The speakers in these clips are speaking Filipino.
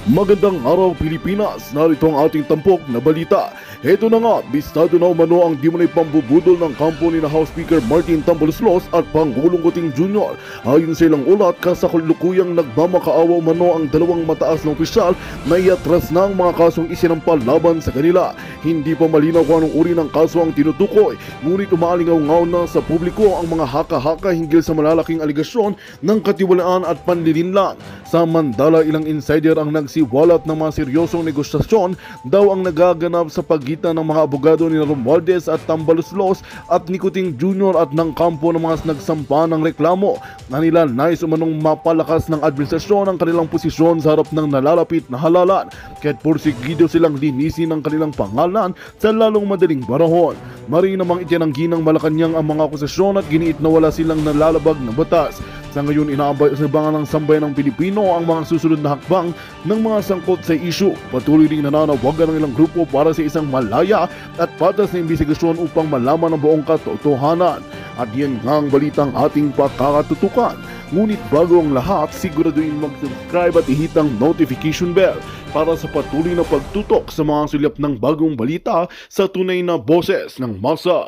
Magandang araw Pilipinas, narito ang ating tampok na balita. Heto na nga, bistado na umano ang di mo na pambubudol ng kampo ni na House Speaker Martin Tambaloslos at Pangulong Kuting Jr. Ayon sa ilang ulat, kasakulukuyang nagmamakaawa umano ang dalawang mataas na opisyal na iatras na ang mga kasong isinampal laban sa kanila. Hindi pa malinaw kung anong uri ng kaso ang tinutukoy, ngunit umaalingaw-ngaw na sa publiko ang mga haka-haka hinggil sa malalaking aligasyon ng katiwalaan at panlilinlang. Samantala, ilang insider ang nagsiwalat ng mga seryosong negosasyon daw ang nagaganap sa pagitan ng mga abogado ni Romualdez at Tambaloslos at ni Kuting Jr. at ng kampo ng mga nagsampa ng reklamo na nila nais umanong mapalakas ng administrasyon ang kanilang posisyon sa harap ng nalalapit na halalan, kaya't porsigido silang linisin ang kanilang pangalan sa lalong madaling panahon. Mari namang itinanggi ng Malacanang ang mga akusasyon at giniit na wala silang nalalabag na batas. Sa ngayon, inaabangan ng sambayan ng Pilipino ang mga susunod na hakbang ng mga sangkot sa isyu. Patuloy ring nananawagan ng ilang grupo para sa isang malaya at patas na imbestigasyon upang malaman ang buong katotohanan. At yan nga ang balitang ating pakakatutukan. Ngunit bago ang lahat, siguraduhin mag-subscribe at ihit ang notification bell para sa patuloy na pagtutok sa mga sulap ng bagong balita sa tunay na boses ng masa.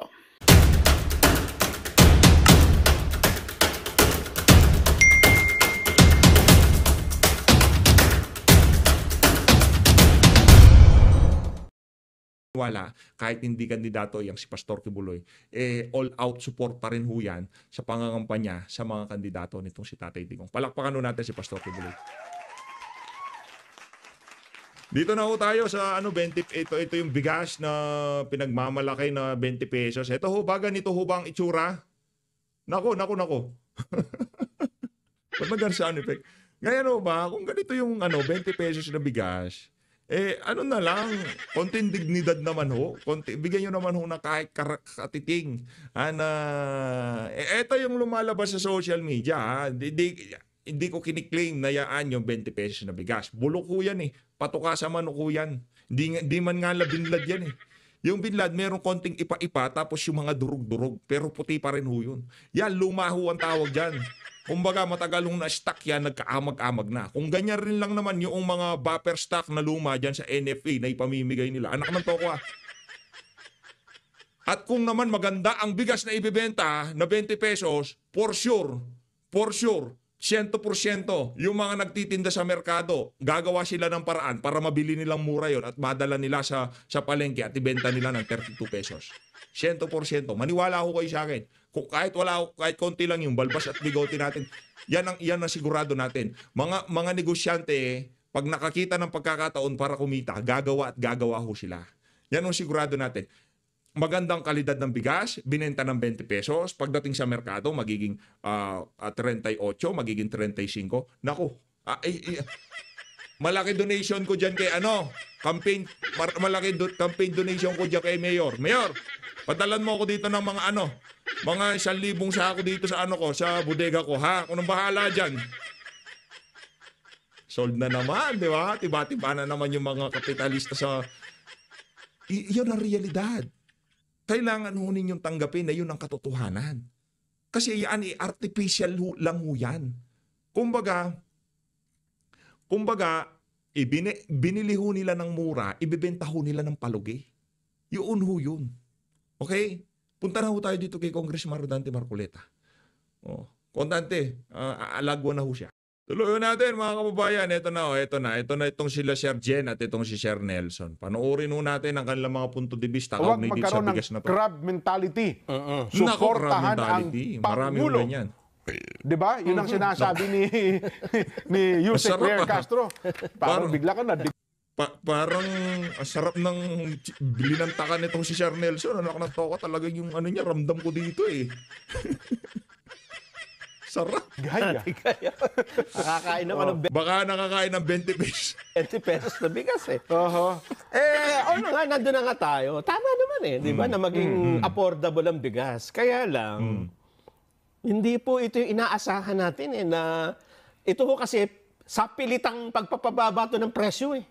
Wala, kahit hindi kandidato yang si Pastor Kibuloy, all-out support pa rin ho yan sa pangangampanya sa mga kandidato nitong si Tatay Digong. Palakpakan ho natin si Pastor Kibuloy. Dito na ho tayo sa 20, ito yung bigas na pinagmamalaki na 20 pesos. Ito ho, baga nito ho ba ang itsura? Nako. Ba't mag sound effect? Ngayon ho ba, kung ganito yung 20 pesos na bigas, ano na lang, konting dignidad naman ho. Bigyan nyo naman ho na kahit katiting. Ito yung lumalabas sa social media. Ha? Hindi ko kiniklaim na yaan yung 20 pesos na bigas. Bulok ho yan eh. Patuka sa manok ho yan. Hindi man nga binlad yan eh. Yung binlad, merong konting ipa-ipa tapos yung mga durug-durug. Pero puti pa rin ho yun. Yan, luma ho ang tawag dyan. Kumbaga matagal nung na-stock yan, nagkaamag-amag na. Kung ganyan rin lang naman yung mga buffer stock na luma dyan sa NFA na ipamimigay nila, anak ng toko ah. At kung naman maganda ang bigas na ibibenta na 20 pesos, for sure, 100%, yung mga nagtitinda sa merkado, gagawa sila ng paraan para mabili nilang mura yon at madala nila sa palengke at ibenta nila ng 32 pesos. 100%. Maniwala ko kayo sa akin. Kung kahit konti lang yung balbas at bigote natin, yan ang sigurado natin. Mga negosyante, pag nakakita ng pagkakataon para kumita, gagawa ho sila. Yan ang sigurado natin. Magandang kalidad ng bigas, binenta ng 20 pesos. Pagdating sa merkado, magiging 38, magiging 35. Naku, malaki donation ko dyan kay malaki campaign donation ko dyan kay Mayor. Mayor, padalan mo ako dito ng mga 1,000 sako dito sa sa bodega ko, ha? Kung nang bahala dyan. Sold na naman, di ba? Tiba-tiba na naman yung mga kapitalista sa... Iyon ang realidad. Kailangan ho ninyong tanggapin na yun ang katotohanan. Kasi yan, artificial lang ho yan. Kumbaga, binili ho nila ng mura, ibibenta ho nila ng palugi. Yun ho yun. Okay? Punta na ho tayo dito kay Congressman Rodante Marcoleta. Kontante, alagwa na ho siya. Tuloy natin mga kababayan. Ito na itong sila Sir Jen at itong si Sir Nelson. Panoorin ho natin ang kanilang mga punto de vista. Huwag magkaroon ng crab mentality. Suportahan ang Pangulo. Diba? Yun ang sinasabi ni Yusek Reyes Castro. Parang bigla ka na. Parang sarap ng bilinantakan nitong si Sir Nelson. Anak ng toka talaga yung niya, ramdam ko dito eh. Sarap. Gaya. Nakakain naman ng Baka nakakain ng 20 pesos. 20 pesos na bigas eh. Nandun na nga tayo. Tama naman eh, di ba? Na maging affordable ang bigas. Kaya lang, hindi po ito yung inaasahan natin eh, na ito ho kasi sa pilitang pagpapababa to ng presyo eh.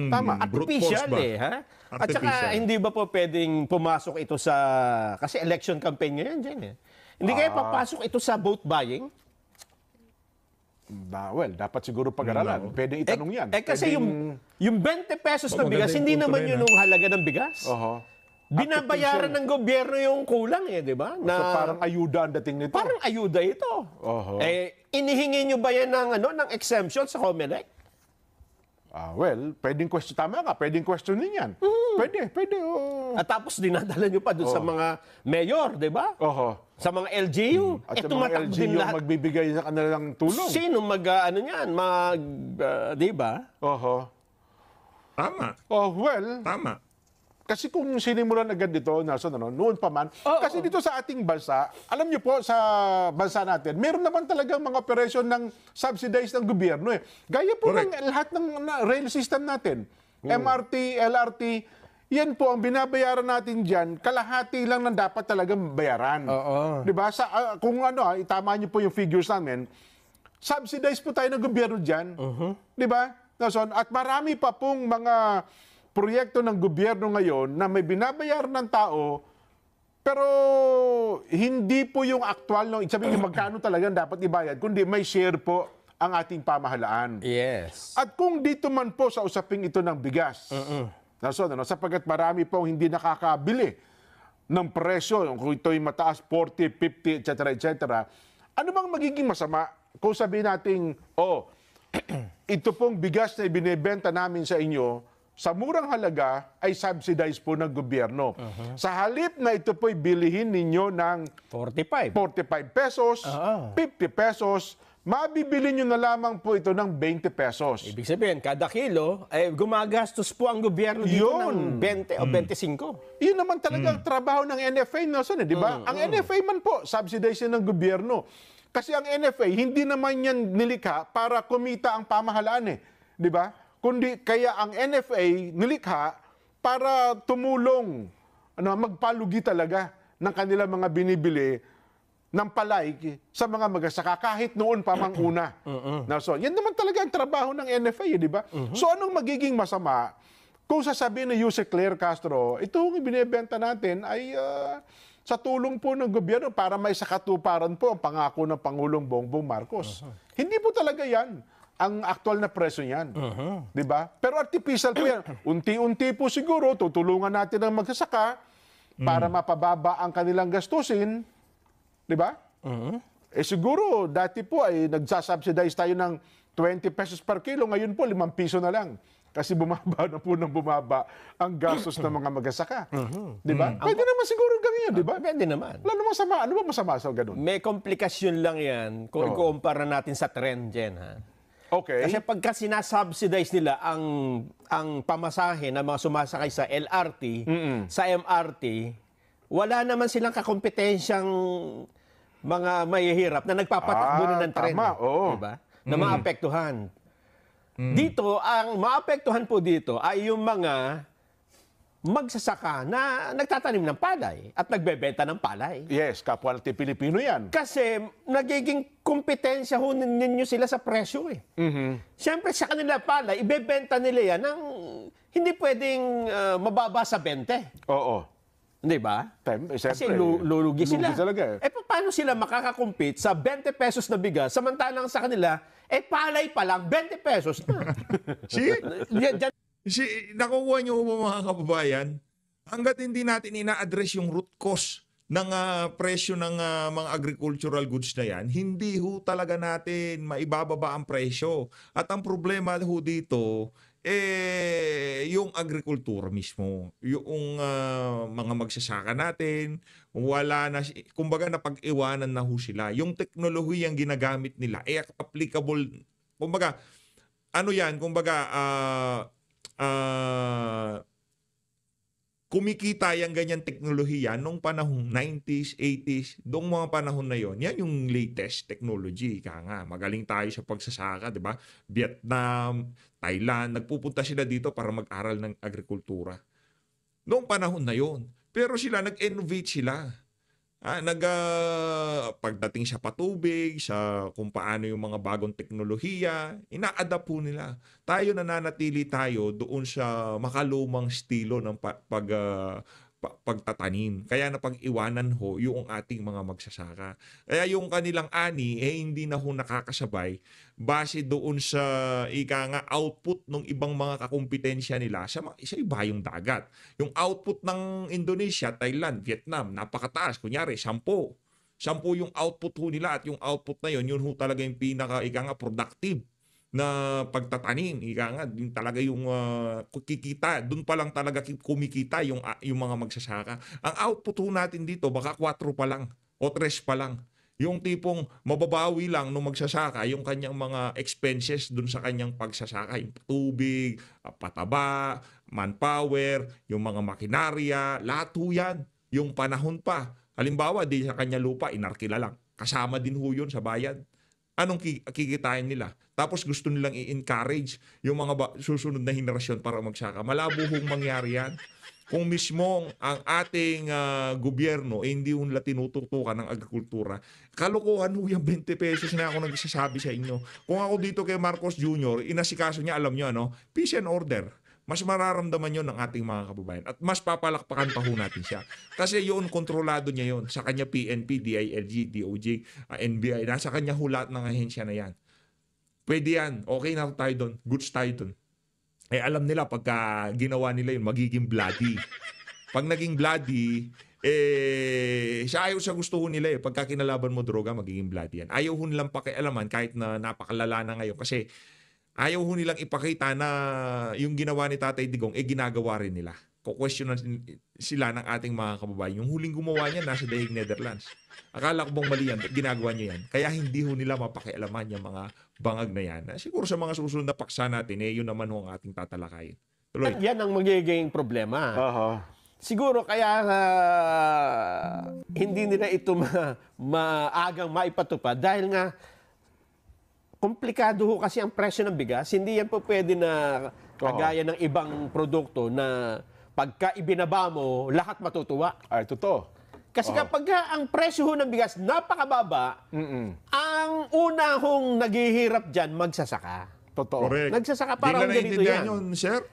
Tama. Artificial eh, ha? At saka hindi ba po pwedeng pumasok ito sa, kasi election campaign ngayon dyan eh. Hindi kaya papasok ito sa vote buying? Well, dapat siguro pag-aralan. Pwedeng itanong yan. Kasi yung 20 pesos na bigas, maganda yung hindi punto naman na yun yun, ang halaga ng bigas. Oho. Binabayaran ng gobyerno yung kulang di ba? So parang ayuda ang dating nito. Parang ayuda ito. Oho. Inihingi nyo ba yan ng exemption sa COMELEC? Well, pwedeng question. Tama ka, pwedeng questionin yan. Pwede. At tapos dinadala nyo pa doon sa mga mayor, di ba? Oho. Sa mga LGU. At sa mga LGU magbibigay sa kanilang tulong. Sino di ba? Oho. Tama. Tama. Kasi kung sinimulan agad dito, Nelson, noon pa man, kasi dito sa ating bansa, alam niyo po, sa bansa natin, meron naman talagang mga operasyon ng subsidized ng gobyerno. Gaya po ng lahat ng rail system natin. MRT, LRT, yan po, ang binabayaran natin dyan, kalahati lang ng dapat talagang bayaran. Diba? Kung itama niyo po yung figures namin, subsidized po tayo ng gobyerno dyan. Diba? Nelson, at marami pa pong mga proyekto ng gobyerno ngayon na may binabayaran ng tao, pero hindi po yung actual, sabihin yung magkano talagang dapat ibayad, kundi may share po ang ating pamahalaan. Yes. At kung dito man po sa usaping ito ng bigas, sapagkat marami pong hindi nakakabili ng presyo, kung ito'y mataas, 40, 50, etc., ano bang magiging masama kung sabihin natin, ito pong bigas na ibinebenta namin sa inyo, sa murang halaga ay subsidized po ng gobyerno. Sa halip na ito po'y bilihin ninyo ng 45 pesos, 50 pesos, mabibili nyo na lamang po ito ng 20 pesos. Ibig sabihin, kada kilo, gumagastos po ang gobyerno dito ng 20 o 25. Yun naman talaga ang trabaho ng NFA, Nelson, di ba? Ang NFA man po, subsidized yan ng gobyerno. Kasi ang NFA, hindi naman yan nilikha para kumita ang pamahalaan di ba? Kundi kaya ang NFA nilikha para tumulong, magpalugi talaga ng kanilang mga binibili ng palay sa mga magsasaka kahit noon pa mang una. So, yan naman talaga ang trabaho ng NFA, di ba? So, anong magiging masama kung sasabihin ni Yuse Claire Castro, itong ibinebenta natin ay sa tulong po ng gobyerno para may sakatuparan po ang pangako ng Pangulong Bongbong Marcos. Hindi po talaga yan ang aktual na presyo niyan. Di ba? Pero artificial po yan. Unti-unti po siguro, tutulungan natin ang magsasaka para mapababa ang kanilang gastusin. Di ba? Siguro, dati po ay nagsasubsidize tayo ng 20 pesos per kilo. Ngayon po, 5 piso na lang. Kasi bumaba na po ng bumaba ang gastos ng mga magsasaka. Di ba? Pwede naman siguro gawin yun, di ba? Pwede naman. Wala namang sama. Ano ba masama sa ganun? May komplikasyon lang yan kung ikumpara natin sa trend dyan, ha? Okay. Kasi pagka sinasubsidize nila ang pamasahe ng mga sumasakay sa LRT, sa MRT, wala naman silang kakompetensyang mga mahihirap na nagpapatakbo na ng tren. Tama, diba? Na maapektuhan. Dito, ang maapektuhan po dito ay yung mga magsasaka na nagtatanim ng palay at nagbebenta ng palay. Yes, kapwa natin Pilipino yan. Kasi nagiging kompetensya ho ninyo sila sa presyo Siyempre sa kanila palay, ibebenta nila yan ng hindi pwedeng mababa sa 20. Oo. Hindi ba? Kasi lulugi sila. Talaga. Paano sila makakakompete sa 20 pesos na bigas samantalang sa kanila, palay pa lang 20 pesos na. Nakukuha niyo po mga kababayan, hanggat hindi natin ina-address yung root cause ng presyo ng mga agricultural goods na yan, hindi ho talaga natin maibababa ang presyo. At ang problema ho dito, yung agrikultura mismo, yung mga magsasaka natin, wala na, kumbaga napag-iwanan na ho sila. Yung teknolohiyang ginagamit nila, applicable, kumbaga, kumikita yung ganyan teknolohiya nung panahong 90s, 80s, doong mga panahon na yon. Yan yung latest technology. Magaling tayo sa pagsasaka, di ba? Vietnam, Thailand, nagpupunta sila dito para mag-aral ng agrikultura. Noong panahon na yon. Pero sila, nag-innovate sila. Pagdating sa patubig, sa kung paano yung mga bagong teknolohiya, ina-adapt po nila. Tayo nananatili tayo doon sa makalumang estilo ng pagtatanim. Kaya napag-iwanan ho yung ating mga magsasaka. Kaya yung kanilang ani hindi na ho nakakasabay base doon sa output ng ibang mga kakumpetensya nila sa ibayong dagat. Yung output ng Indonesia, Thailand, Vietnam, napakataas. Kunyari, 10 yung output ho nila at yung output na yun ho talaga yung pinaka productive na pagtatanim, yung talaga yung kikita, doon pa lang talaga kumikita yung mga magsasaka. Ang output ho natin dito baka 4 pa lang o 3 pa lang. Yung tipong mababawi lang nung magsasaka yung kanyang mga expenses doon sa kanyang pagsasaka, yung tubig, pataba, manpower, yung mga makinarya, lahat ho yan. Yung panahon pa. Halimbawa, di sa kanya lupa, inarkila lang. Kasama din ho yun sa bayad. Anong kikitain nila? Tapos gusto nilang i-encourage yung mga susunod na henerasyon para magsaka. Malabo hong mangyari yan. Kung mismo ang ating gobyerno hindi nila tinututukan ng agrikultura, kalokohan ho yung 20 pesos na ako nagsasabi sa inyo. Kung ako dito kay Marcos Jr., inasikaso niya, alam niyo, peace and order. Mas mararamdaman yon ng ating mga kababayan at mas papalakpakan pa ho natin siya. Kasi yun, kontrolado niya yon sa kanya PNP, DILG, DOJ, NBI, nasa kanya ho lahat ng ahensya na yan. Pwede yan, okay na tayo doon, goods tayo doon. Alam nila pagka ginawa nila yun, magiging bloody. Pag naging bloody, siya ayaw sa gusto ho nila pagka kinalaban mo droga, magiging bloody yan. Ayaw ho nilang pakialaman kahit na napakalala na ngayon kasi ayaw ho nilang ipakita na yung ginawa ni Tatay Digong, ginagawa rin nila. Kukwestiyonan sila ng ating mga kababayan. Yung huling gumawa niya, nasa The Hague, Netherlands. Akala ko bang mali yan, ginagawa niya yan. Kaya hindi ho nila mapakialaman yung mga bangag na yan. Siguro sa mga susunod na paksa natin, yun naman ho ang ating tatalakayin. Tuloy. Yan ang magiging problema. Siguro kaya hindi nila ito maagang maipatupad dahil nga komplikado ho kasi ang presyo ng bigas. Hindi yan po pwede na kagaya ng ibang produkto na pagka ibinaba mo, lahat matutuwa. Ay, totoo. Kasi kapag ang presyo ho ng bigas napakababa, ang una hong naghihirap dyan, magsasaka. Totoo. Correct. Nagsasaka Di parang na ganito naiintindihan yan. yun, sir?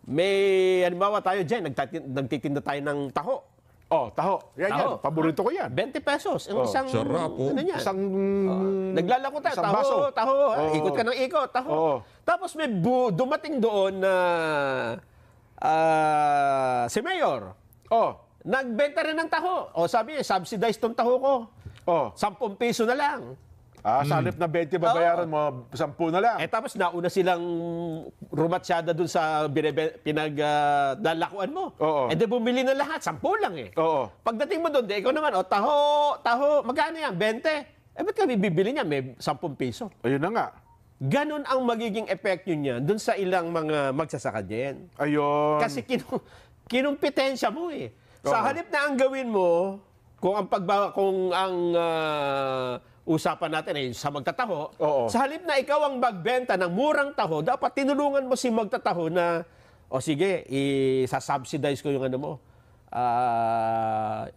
May, halimbawa tayo dyan, nagtitinda tayo ng taho. Taho. Yan. Paborito ko yan. 20 pesos. Ang isang, sarap, ano yan? Isang Naglalako tayo, isang baso. taho. Ikot ka ng ikot, taho. Tapos may dumating doon na si Mayor. Nagbenta rin ng taho. Sabi niya, subsidize tong taho ko. 10 piso na lang. Sa halip na 20 babayaran mo, 10 na lang. Tapos nauna silang rumatsyada dun sa pinagdalakuan mo. Di bumili na lahat, 10 lang Pagdating mo doon, ikaw naman, taho, magkano yan? 20? Ba't kami bibili niya? May 10 piso. Ayun na nga. Ganon ang magiging epekto niya dun sa ilang mga magsasaka din. Ayun. Kasi kinumpetensya mo Sa halip na ang gawin mo, kung ang usapan natin sa magtataho, sa halip na ikaw ang magbenta ng murang taho, dapat tinulungan mo si magtataho na, sige, isa-subsidize ko yung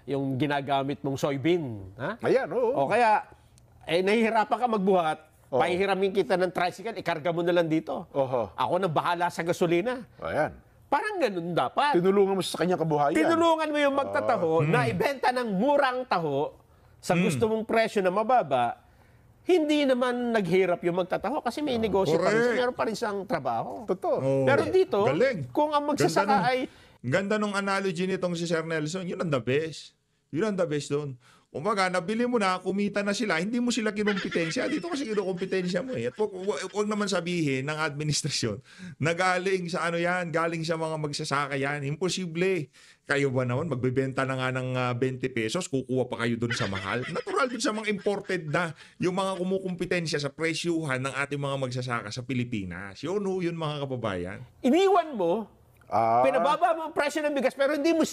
yung ginagamit mong soybean. Ha? Ayan, O kaya, nahihirapan ka magbuhat, pahihiramin kita ng tricycle, ikarga mo na lang dito. Ako na bahala sa gasolina. Ayan. Parang ganun dapat. Tinulungan mo sa kanyang kabuhayan. Tinulungan mo yung magtataho na ibenta ng murang taho sa gusto mong presyo na mababa, hindi naman naghirap yung magtataho kasi may negosyo pa rin siya, meron pa rin siyang trabaho. Totoo. Pero dito, galing. kung ang magsasaka ay... Ganda nung analogy nitong si Sir Nelson, yun ang the best. Yun ang the best doon. Umaga, nabili mo na, kumita na sila, hindi mo sila kinumpetensya. Dito kasi kinukumpetensya mo At huwag naman sabihin ng administrasyon na galing sa galing sa mga magsasaka yan. Imposible. Kayo ba naman, magbebenta na nga ng 20 pesos, kukuha pa kayo doon sa mahal? Natural doon sa mga imported na yung mga kumukumpetensya sa presyuhan ng ating mga magsasaka sa Pilipinas. Yun mga kababayan. Iniwan mo, pinababa mo ang presyo ng bigas, pero hindi mo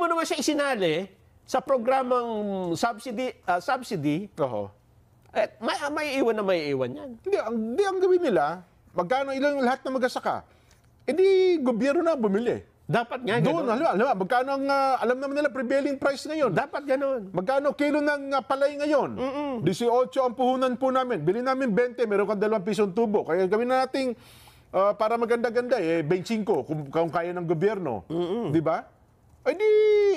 naman siya isinali sa programang subsidy, may iwan yan. Hindi, ang gawin nila, magkano ilang lahat na magsasaka, hindi gobyerno na bumili. Dapat nga doon, gano'n. magkano ang, alam naman nila, prevailing price ngayon. Dapat gano'n. Magkano kilo ng palay ngayon? 18 ang puhunan po namin. Bili namin 20, meron kang 2 pisong tubo. Kaya gawin na natin para maganda-ganda, 25 kung kaya ng gobyerno. Di ba? Ay di,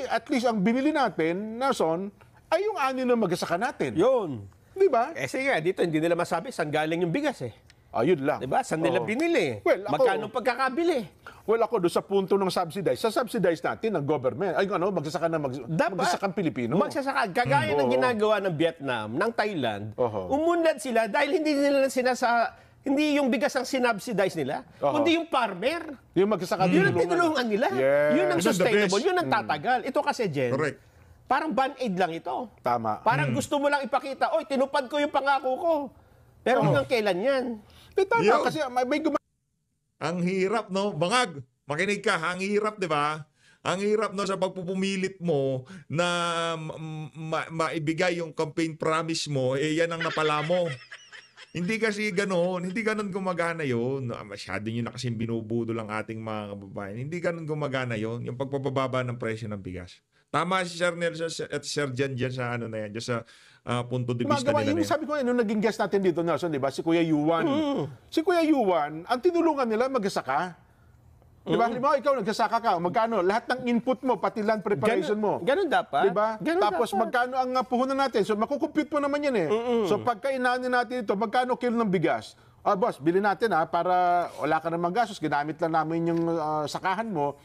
at least ang binili natin, Nason, ay yung ani na magsasaka natin. Yun. Di ba? Eh sige, dito hindi nila masabi saan galing yung bigas eh. Ayun lang. Diba? Saan nila Oo. binili? Well, ako- Magkano pagkakabili? Well, ako doon sa punto ng subsidize. Sa subsidize natin ng government. Ay, ano, magsasaka na Dapat. magsasakang Pilipino. Magsasaka. Kagaya ng Oo. ginagawa ng Vietnam, ng Thailand, Oho. umunlad sila dahil hindi yung bigas ang sinubsidize nila, Oho. kundi yung farmer. Yung magsasaka Yun ang tinulungan nila. Yes. Yun ang Yun ang the sustainable. best. Yun ang tatagal. Ito kasi, Jen, Correct. parang band-aid lang ito. Tama. Parang gusto mo lang ipakita, oy, tinupad ko yung pangako ko. Pero hanggang kailan yan? Tama, Yun. kasi may Ang hirap, no? Bangag, makinig ka. Ang hirap, di ba? Ang hirap, no, sa pagpupumilit mo na maibigay yung campaign promise mo, eh yan ang napala mo. Hindi kasi ganoon. Hindi ganoon gumagana yun. Masyado nyo na kasi binubudo lang ating mga kababayan. Hindi ganoon gumagana yun. Yung pagpapababa ng presyo ng bigas. Tama si Sir Nelson at Sir Jan dyan sa ano na yan. Dyan sa punto de vista magawa. nila Yung na yan. sabi ko, nung naging guest natin dito, Nelson, di ba? Si Kuya Yuan. Si Kuya Yuan, ang tinulungan nila magsasaka. Di ba? Halimbawa, ikaw nagsasaka ka. Magkano? Lahat ng input mo, pati land preparation mo. Ganun dapat. Di ba? Ganun Tapos dapat. magkano ang puhunan natin? So makukumpute mo naman yan eh. So pagka inanin natin ito, magkano kilo ng bigas? Boss, bilhin natin para wala ka namang gastos, ginamit lang namin yung sakahan mo,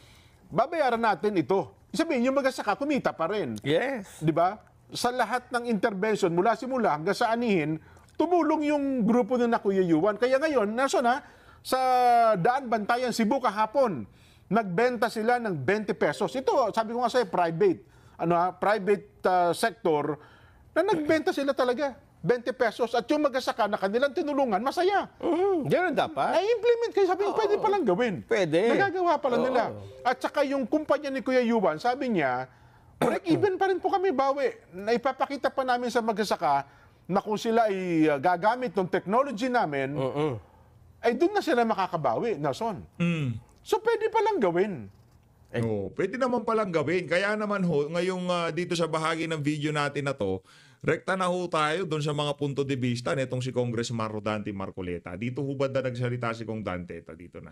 babayaran natin ito. Sabihin, yung magsasaka, kumita pa rin. Yes. Di ba? Sa lahat ng intervention, mula simula hanggang sa anihin, tumulong yung grupo na Kuya Yuan. Kaya ngayon, sa Daan Bantayan, Cebu kahapon, nagbenta sila ng 20 pesos. Ito, sabi ko nga sa'yo, private sector, na nagbenta sila talaga. 20 pesos. At yung magsasaka na kanilang tinulungan, masaya. Ganun dapat. Na-implement kayo. Sabi ko, pwede palang gawin. Pwede. Nagagawa pala nila. At saka yung kumpanya ni Kuya Yuan, sabi niya, break even pa rin po kami, bawi. Naipapakita pa namin sa magsasaka na kung sila ay gagamit ng technology namin, ay doon na sila makakabawi, Nason. So pwede palang gawin. Oo, pwede naman palang gawin. Kaya naman ho, ngayong dito sa bahagi ng video natin na to, rekta na ho tayo doon sa mga punto de vista nitong si Congressman Rodante Marcoleta. Dito ho ba na nagsalita si Kong Dante? Ito, dito na.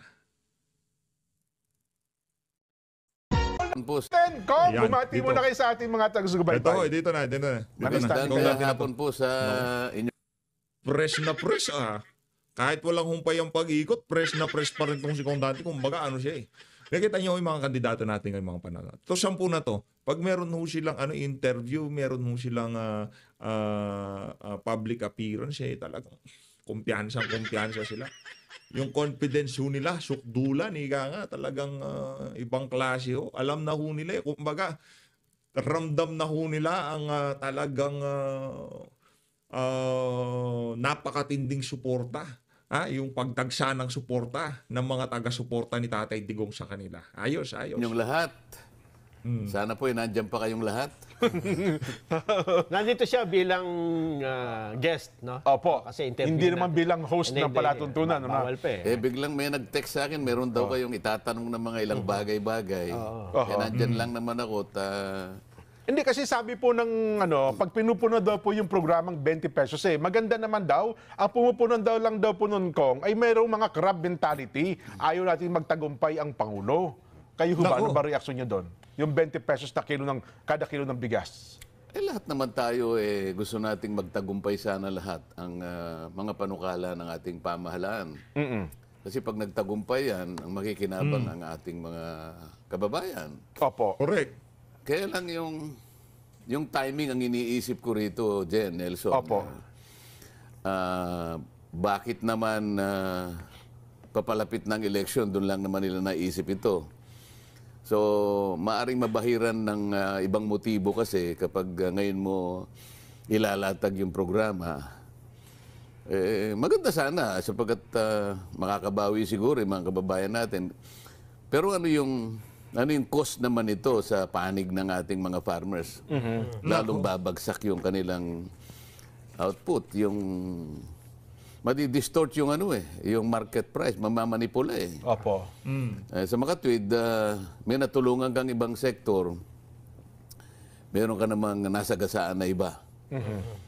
Then, Kong, Ayan, bumati dito. muna kayo sa ating mga Ito, taga-subaybay. dito na. Dito na. Magandang Kong Dante na hapon po sa inyo. Fresh na fresh Kahit walang humpay ang pag-ikot, fresh na fresh pa rin tong si Kong Dante. Kumbaga ano siya eh. Nakita niyo yung mga kandidato natin ngayong mga panahon. Ito, 10 na to. Pag meron ho silang interview, meron ho silang public appearance, talagang kumpiyansa sila. Yung confidence ho nila, sukdulan, nga, talagang ibang klase ho. Alam na ho nila. Kumbaga, ramdam na ho nila ang talagang napakatinding suporta. Yung pagtagsa ng suporta ng mga taga-suporta ni Tatay Digong sa kanila. Ayos. Inyong lahat. Sana po nandiyan pa kayong lahat. Nandito siya bilang guest, no? Opo. Kasi interview Hindi naman natin. bilang host ng palatuntunan. Bawal pa eh. Biglang may nag-text sa akin, meron daw kayong itatanong ng mga ilang bagay-bagay. Nandyan lang naman ako. Hindi kasi sabi po ng pag pinupuno daw po yung programang 20 pesos maganda naman daw. Ang pumupuno lang daw po nun, Kong, ay mayroong mga crab mentality. Ayaw natin magtagumpay ang Pangulo. Kayo ba? Ano ba reaksyon niyo doon? Yung 20 pesos na kada kilo ng bigas. Lahat naman tayo gusto nating magtagumpay sana lahat ang mga panukala ng ating pamahalaan. Kasi pag nagtagumpay yan, ang makikinabang ang ating mga kababayan. Opo. Correct. Kaya lang yung timing ang iniisip ko rito, Jen, Nelson. Opo. Bakit naman papalapit ng eleksyon, doon lang naman nila naisip ito. So, maaring mabahiran ng ibang motibo kasi kapag ngayon mo ilalatag yung programa, maganda sana sapagkat makakabawi siguro yung mga kababayan natin. Pero ano yung cost naman ito sa panig ng ating mga farmers? Lalong babagsak yung kanilang output, yung madidistort yung yung market price, mamamanipula Opo. Sa makatwid, may natulungan kang ibang sektor, meron ka namang nasagasaan na iba.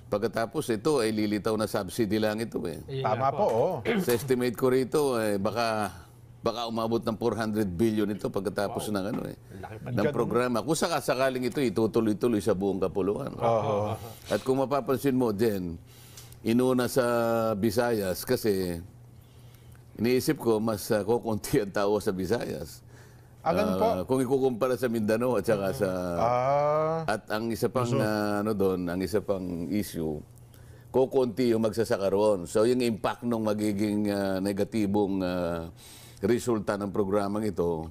Pagkatapos ito ay lilitaw na subsidy lang ito Tama po, Sa estimate ko rito, baka baka umabot ng 400 billion ito pagkatapos ng ano ng programa. Kung sakasakaling ito itutuloy-tuloy sa buong kapuluan. At kung mapapansin mo din, inuna sa Visayas kasi iniisip ko mas kukunti ang tao sa Visayas. Po? Kung ikukumpara sa Mindanao at saka sa at ang isa pang ano doon, ang isa pang issue, kukunti yung magsasaka roon. So yung impact ng magiging negatibong resulta ng programang ito,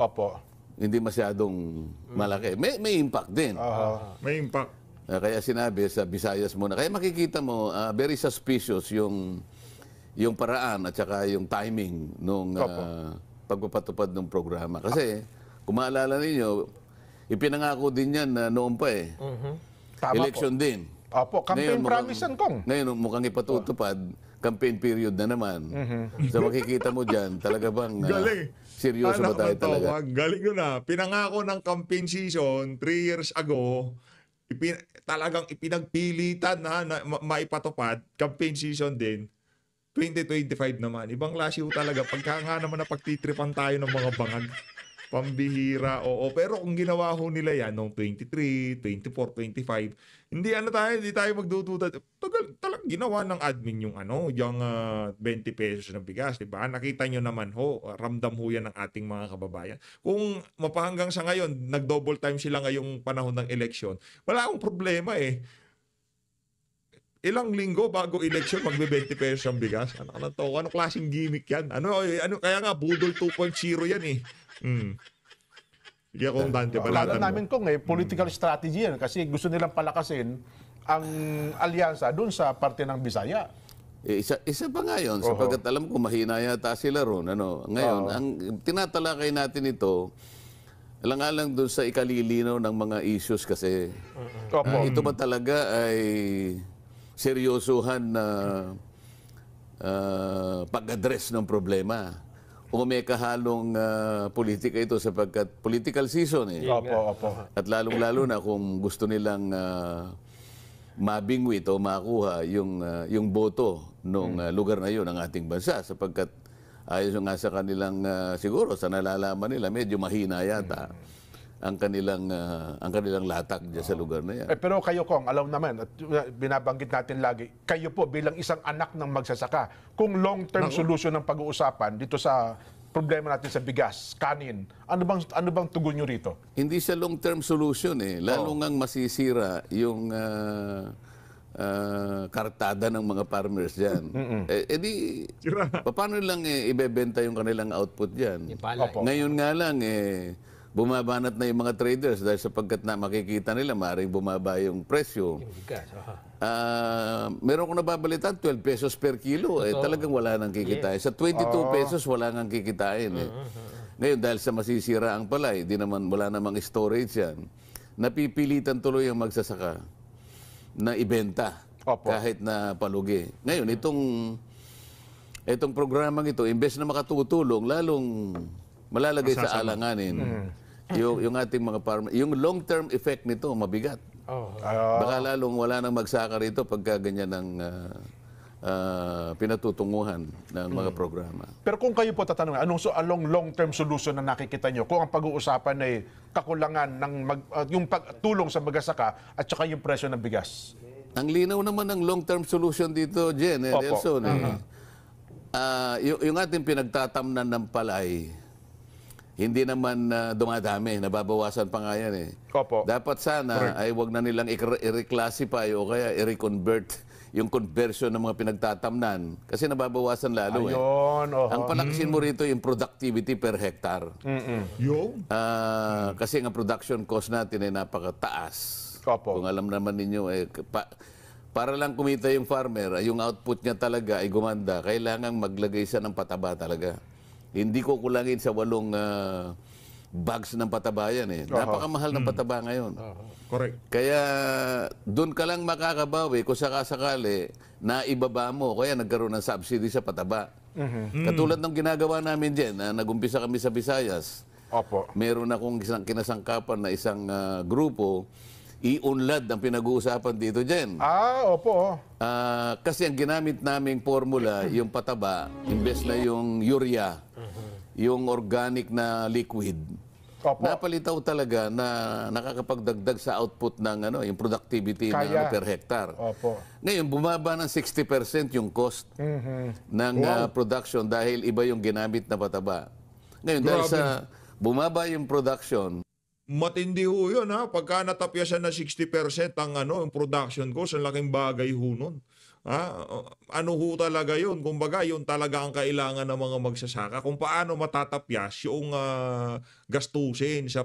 hindi masyadong malaki. May impact din. May impact. Kaya sinabi sa Visayas muna. Kaya makikita mo, very suspicious yung paraan at saka yung timing nung pagpapatupad ng programa. Kasi, kung maalala ninyo, ipinangako din yan noon pa eh. Tama Election din. Campaign promise yan, Kong. Ngayon, mukhang ipatutupad, campaign period na naman. So makikita mo dyan, talaga bang seryoso ba tayo talaga? Galing yun na. Pinangako ng campaign season 3 years ago, talagang ipinagpilitan na maipatupad, campaign season din, 2025 naman. Ibang klase talaga. Pagka nga naman napagtitripan tayo ng mga bangag, pambihira, oo. Pero kung ginawa ho nila yan noong 23, 24, 25, hindi tayo magdududa. Talagang ginawa ng admin yung yung 20 pesos na bigas, di ba? Nakita nyo naman ho, ramdam ho yan ng ating mga kababayan. Kung mapahanggang sa ngayon, nag-double time sila ngayong panahon ng eleksyon, wala akong problema eh. Ilang linggo bago election, magbe-20 pesos ang bigas. Ano klaseng gimmick yan? Kaya nga, budol 2.0 yan eh. Sige akong Dante, balatan mo. Namin kung political strategy yan kasi gusto nilang palakasin ang alyansa dun sa parte ng Bisaya. Isa pa nga yun, sapagkat alam ko mahina yata sila ron. Ngayon, ang tinatalakay natin ito, alang-alang dun sa ikalilinaw ng mga issues kasi ito ba talaga ay seryosohan na pag-address ng problema? O may kahalong politika ito sapagkat political season eh. At lalong-lalo na kung gusto nilang mabingwit o makuha yung boto ng lugar na yun ng ating bansa sapagkat ayon nga sa kanilang siguro sa nalalaman nila medyo mahina yata ang kanilang latag diyan sa lugar na yan. Pero kayo, Kong, alam naman, at binabanggit natin lagi, kayo po bilang isang anak ng magsasaka, kung long-term solution ng pag-uusapan dito sa problema natin sa bigas, kanin, ano bang tugon nyo rito? Hindi siya long-term solution eh. Lalo ngang masisira yung kartada ng mga farmers dyan. Paano lang ibebenta yung kanilang output dyan? Ngayon nga lang bumabanat na yung mga traders dahil sapagkat na makikita nila maaaring bumaba yung presyo. Meron ko nababalitan 12 pesos per kilo talagang wala nang kikitain. Sa 22 pesos wala nang kikitain Ngayon dahil sa masisira ang palay, wala namang storage yan. Napipilitan tuloy ang magsasaka na ibenta kahit na palugi. Ngayon itong programang ito imbes na makatutulong lalong malalagay sa alanganin yung ating mga farmer. Yung long-term effect nito, mabigat. Baka lalong wala nang magsaka rito pagka ganyan ng pinatutunguhan ng mga programa. Pero kung kayo po tatanungin, anong long-term solution na nakikita nyo kung ang pag-uusapan ay kakulangan ng yung pagtulong sa magsasaka at saka yung presyo ng bigas? Ang linaw naman ng long-term solution dito, Jen, Nelson. Yung ating pinagtatamnan ng palay, hindi naman dumadami, nababawasan pa nga yan Dapat sana ay wag na nilang i-reclassify o kaya i-reconvert yung conversion ng mga pinagtatamnan kasi nababawasan lalo Ang palakasin mo rito yung productivity per hectare. Kasi ang production cost natin ay napakataas. Kung alam naman ninyo para lang kumita yung farmer, yung output niya talaga ay gumanda, kailangan maglagay siya ng pataba talaga. Hindi ko kulangin sa 8 bags ng pataba yan Napakamahal ng pataba ngayon. Correct. Kaya doon ka lang makakabawi kung sakasakali na ibaba mo, kaya nagkaroon ng subsidy sa pataba. Katulad ng ginagawa namin dyan, nag-umpisa kami sa Visayas. Meron akong isang kinasangkapan na isang grupo, i-unlad ang pinag-uusapan dito dyan. Kasi ang ginamit naming formula, yung pataba, imbes na yung urea, yung organic na liquid, Opo. napalitaw talaga na nakakapagdagdag sa output ng yung productivity Kaya. per hectare. Opo. Ngayon, bumaba ng 60% yung cost ng production dahil iba yung ginamit na pataba. Ngayon, dahil Grabe. sa bumaba yung production, Matindi ho yun ha. Pagka natapyasan na 60% ang production cost, ang laking bagay ho nun. Ha? Ano ho talaga yun? Kumbaga, yun talaga ang kailangan ng mga magsasaka. Kung paano matatapyas yung gastusin sa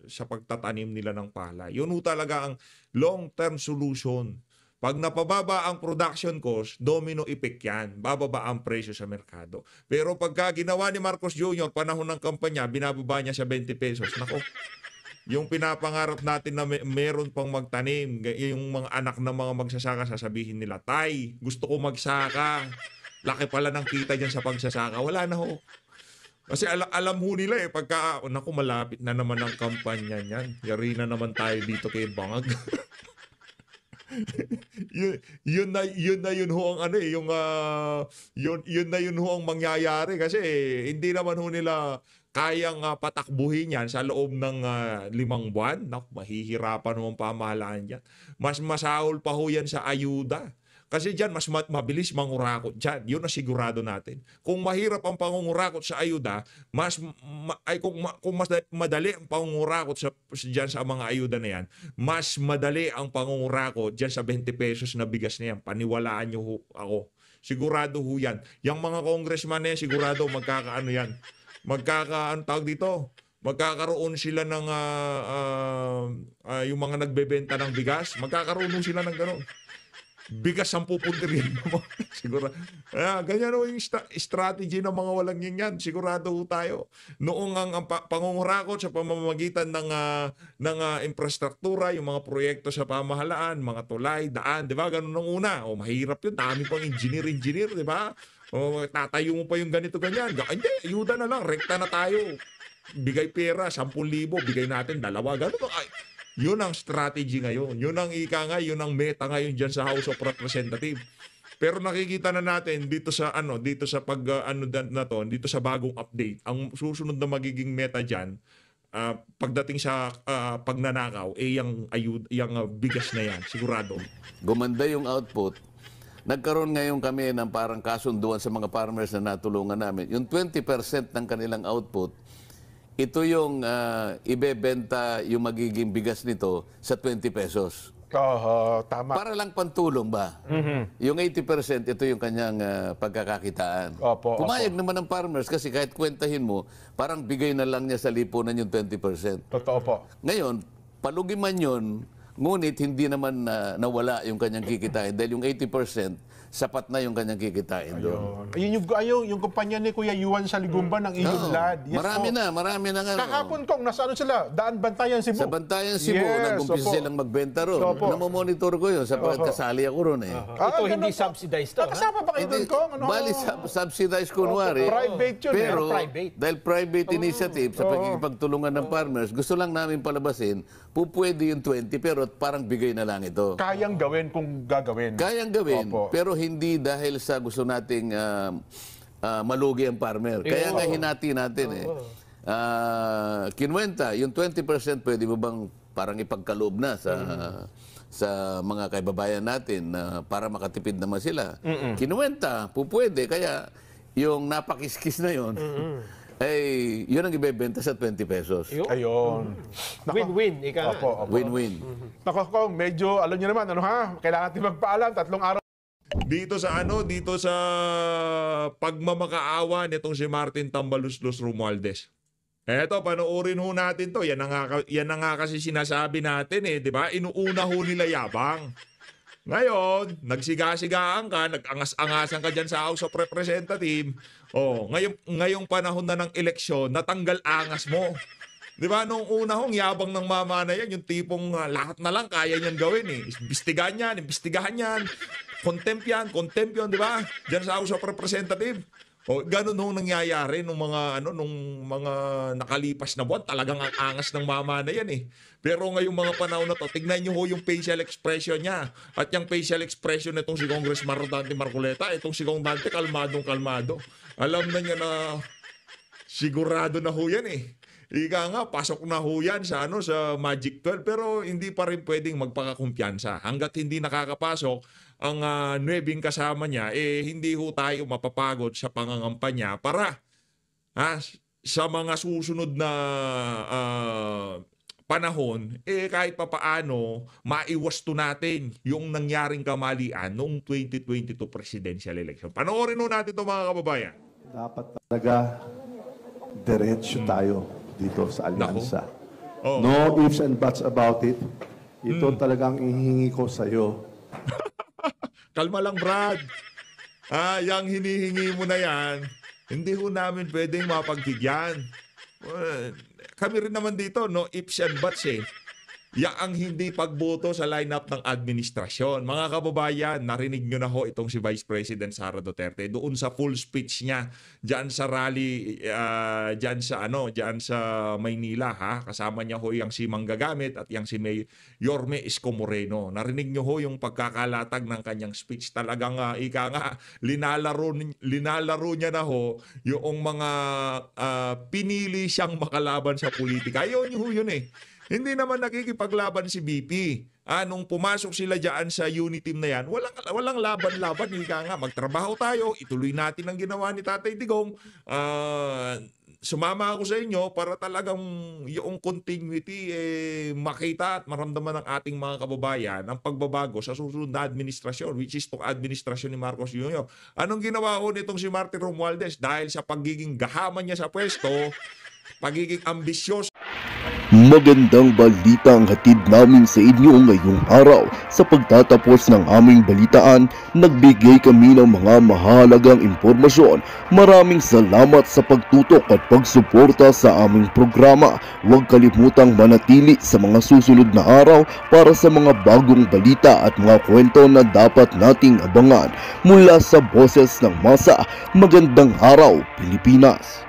sa pagtatanim nila ng palay. Yun ho talaga ang long-term solution. Pag napababa ang production cost, domino effect yan. Bababa ang presyo sa merkado. Pero pagka ginawa ni Marcos Jr., panahon ng kampanya, binababa niya sa 20 pesos. Nako, yung pinapangarap natin na meron pang magtanim, yung mga anak ng mga magsasaka, sasabihin nila, Tay, gusto ko magsaka. Laki pala ng kita dyan sa pagsasaka. Wala na ho. Kasi alam ho nila pagka, naku, malapit na naman ang kampanya niyan. Yari na naman tayo dito kay Bangag. yun ho ang yun na yun ho ang mangyayari kasi hindi naman ho nila kayang patakbuhin yan sa loob ng 5 buwan. Naku, mahihirapan ho ang pamahalaan yan. Mas masahol pa ho yan sa ayuda. Kasi dyan, mas mabilis mangurakot dyan. Yun ang sigurado natin. Kung mahirap ang pangungurakot sa ayuda, kung mas madali ang pangungurakot dyan sa mga ayuda na yan, mas madali ang pangungurakot dyan sa 20 pesos na bigas na yan. Paniwalaan nyo ho ako. Sigurado ho yan. Yung mga congressman na yan, sigurado magkakaano yan. Tawag dito? Magkakaroon sila ng yung mga nagbebenta ng bigas, magkakaroon sila ng gano'n. Bigas 10 puntiryan mo. Siguro. Ganyan o yung strategy ng mga walang yan. Sigurado ho tayo. Noong ang pangungurakot sa pamamagitan ng infrastruktura, yung mga proyekto sa pamahalaan, mga tulay, daan, di ba? Ganun nung una. Mahirap yun. Dami pang engineer, di ba? Tatayo mo pa yung ganito, ganyan. Hindi, ayuda na lang. Rekta na tayo. Bigay pera, 10,000. Bigay natin 2. Ganun. Yun ang strategy ngayon. Yun ang yun ang meta ngayon dyan sa House of Representatives. Pero nakikita na natin dito sa dito sa dito sa bagong update, ang susunod na magiging meta diyan, pagdating sa pagnanakaw, yung bigas na yan, sigurado. gumanda yung output. Nagkaroon ngayon kami ng parang kasunduan sa mga farmers na natulungan namin. Yung 20% ng kanilang output, ito yung ibebenta yung magiging bigas nito sa 20 pesos. Tama. Para lang pantulong ba? Yung 80%, ito yung kanyang pagkakakitaan. Opo, Pumayag naman ng farmers kasi kahit kwentahin mo, parang bigay na lang niya sa lipunan yung 20%. Totoo po. Ngayon, palugi man yun, ngunit hindi naman nawala yung kanyang kikitain dahil yung 80%, sapat na yung kanyang kikitain doon. Ayun yung kumpanya ni Kuya Yuan sa Ligumba ng Iyong Lad. Yes, marami na nga. Kahapon kong nasa sila? Daan Bantayan, Cebu. Sa Bantayan, Cebu, nag-umpisa silang magbenta ron. Opo. Namomonitor ko yun sapagkat kasali ako ron eh. Ito hindi subsidized to. Kasama ba kayo doon, Kong? Bali, subsidized kunwari. Private yun. Pero Private. dahil private initiative sa pagtulungan ng farmers, gusto lang namin palabasin, pwede yung 20 pero parang bigay na lang ito. Kayang gawin kung gagawin. Kayang gawin, Opo. pero hindi dahil sa gusto nating malugi ang farmer. Kaya nga hinati natin eh. Kinwenta, yung 20% pwede mo bang parang ipagkaloob na sa mga kaibabayan natin para makatipid naman sila. Kinuwenta, pwede. Kaya yung napakiskis na yon, ay yun ang ibebenta sa 20 pesos. Ayun. Win-win. Opo. Win-win. Nako, Kong, medyo, alam niyo naman, kailangan natin magpaalam, 3 araw. Dito sa pagmamakaawa nitong si Martin Tambaluslos Romualdez. Eto, panoorin ho natin to. Yan na nga kasi sinasabi natin eh, di ba? Inuuna ho nila yabang. Ngayon, nagsiga-sigaan ka, nag-angas-angasan ka dyan sa House of Representatives. Ngayong panahon na ng eleksyon, natanggal angas mo. Di ba? Nung una hong yabang ng mama na yan, yung tipong lahat na lang kaya niyan gawin eh. Imbestigahan yan. Contempt yun, di ba? Diyan sa House of Representatives. O ganun nung nangyayari nung mga nakalipas na buwan, talagang ang angas ng mama na yan eh. Pero ngayong mga panahon na to, tignan niyo ho yung facial expression niya. At yung facial expression nitong si Congressman Rodante Marcoleta, itong si Kong Dante kalmadong-kalmado. Alam na niya na sigurado na ho yan eh. Ika nga, pasok na ho yan sa Magic 12, pero hindi pa rin pwedeng magpakakumpiyansa. Hanggat hindi nakakapasok ang 9 kasama niya, hindi ho tayo mapapagod sa pangangampanya para sa mga susunod na panahon, kahit papaano, maiwasto natin yung nangyaring kamalian noong 2022 presidential election. Panoorin ho natin ito mga kababayan. Dapat talaga diretso tayo dito sa alyansa. Oh. No ifs and buts about it. Ito talagang ihingi ko sa iyo. Kalma lang, Brad. Yang hinihingi mo na yan, hindi ho namin pwedeng mapagbigyan. Kami rin naman dito, no ifs and buts eh. Ang hindi pagboto sa lineup ng administrasyon. Mga kababayan, narinig nyo na ho itong si Vice President Sara Duterte doon sa full speech niya diyan sa rally diyan sa Maynila Kasama niya ho yang si Manggagamit at yang si Yorme Isko Moreno. Narinig nyo ho yung pagkakalatag ng kanyang speech. Talagang linalaro niya na ho yung mga pinili siyang makalaban sa politika. Yun eh. Hindi naman nakikipaglaban si BP. Nung pumasok sila dyan sa unit team na yan, walang laban-laban. Ika nga, magtrabaho tayo, ituloy natin ang ginawa ni Tatay Digong. Sumama ako sa inyo para talagang yung continuity makita at maramdaman ng ating mga kababayan ang pagbabago sa susunod na administrasyon, which is itong administrasyon ni Marcos Jr. Anong ginawa ko nitong si Martin Romualdez? Dahil sa pagiging gahaman niya sa pwesto, pagiging ambisyoso. Magandang balita ang hatid namin sa inyo ngayong araw. Sa pagtatapos ng aming balitaan, nagbigay kami ng mga mahalagang impormasyon. Maraming salamat sa pagtutok at pagsuporta sa aming programa. Huwag kalimutang manatili sa mga susunod na araw para sa mga bagong balita at mga kwento na dapat nating abangan. Mula sa Boses ng Masa, magandang araw, Pilipinas!